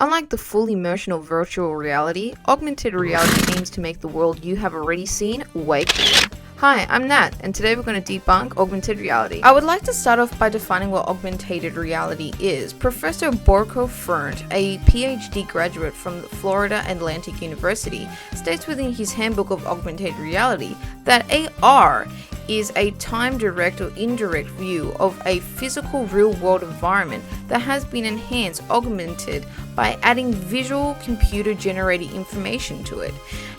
Unlike the full immersion of virtual reality, augmented reality aims to make the world you have already seen way cooler. Hi, I'm Nat, and today we're going to debunk augmented reality. I would like to start off by defining what augmented reality is. Professor Borko Furht, a PhD graduate from Florida Atlantic University, states within his Handbook of Augmented Reality that AR is a time-direct or indirect view of a physical real-world environment that has been enhanced, augmented, by adding visual computer-generated information to it.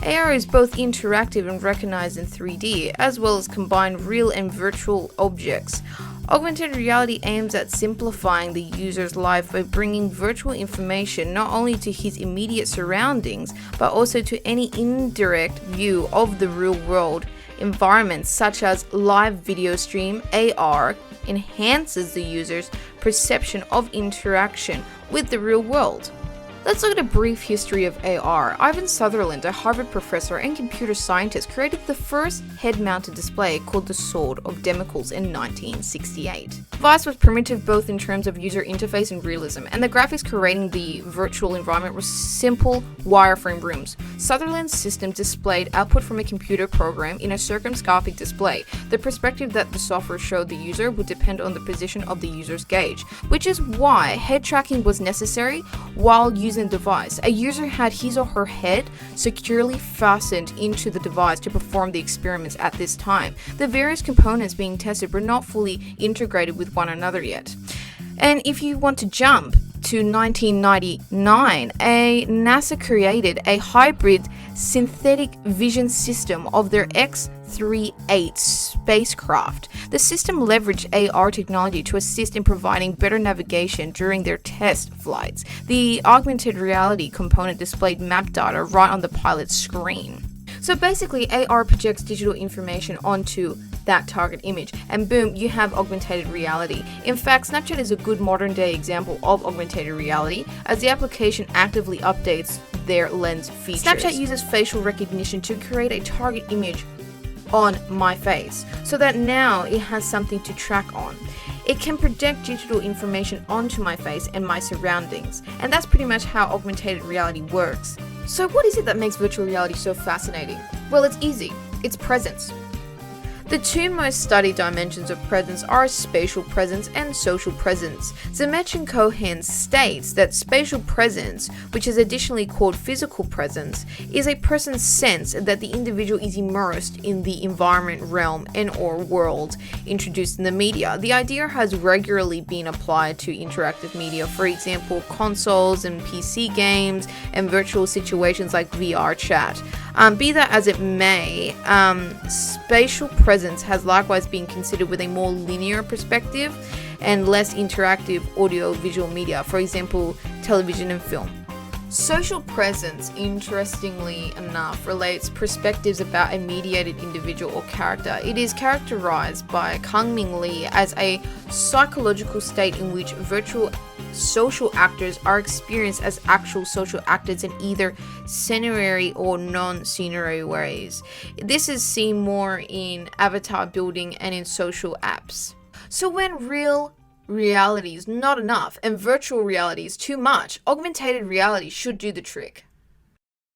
AR is both interactive and recognized in 3D, as well as combine real and virtual objects. Augmented reality aims at simplifying the user's life by bringing virtual information not only to his immediate surroundings, but also to any indirect view of the real world. Environments such as live video stream, AR, enhances the user's perception of interaction with the real world. Let's look at a brief history of AR. Ivan Sutherland, a Harvard professor and computer scientist, created the first head-mounted display called the Sword of Damocles in 1968. The device was primitive both in terms of user interface and realism, and the graphics creating the virtual environment were simple wireframe rooms. Sutherland's system displayed output from a computer program in a circumscopic display. The perspective that the software showed the user would depend on the position of the user's gaze, which is why head tracking was necessary while using the device. A user had his or her head securely fastened into the device to perform the experiments at this time. The various components being tested were not fully integrated with one another yet. And if you want to jump to 1999, NASA created a hybrid synthetic vision system of their X-38 spacecraft. The system leveraged AR technology to assist in providing better navigation during their test flights. The augmented reality component displayed map data right on the pilot's screen. So basically, AR projects digital information onto that target image, and boom, you have augmented reality. In fact, Snapchat is a good modern day example of augmented reality, as the application actively updates their lens features. Snapchat uses facial recognition to create a target image on my face, so that now it has something to track on. It can project digital information onto my face and my surroundings, and that's pretty much how augmented reality works. So what is it that makes virtual reality so fascinating? Well, it's easy. It's presence. The two most studied dimensions of presence are spatial presence and social presence. Zemach and Cohen states that spatial presence, which is additionally called physical presence, is a person's sense that the individual is immersed in the environment, realm, and/or world introduced in the media. The idea has regularly been applied to interactive media, for example, consoles and PC games, and virtual situations like VR chat. Be that as it may, spatial presence has likewise been considered with a more linear perspective and less interactive audio-visual media, for example, television and film. Social presence, interestingly enough, relates perspectives about a mediated individual or character. It is characterized by Kang-Min Lee as a psychological state in which virtual social actors are experienced as actual social actors in either scenary or non-scenary ways. This is seen more in avatar building and in social apps. So when real reality is not enough and virtual reality is too much, augmented reality should do the trick.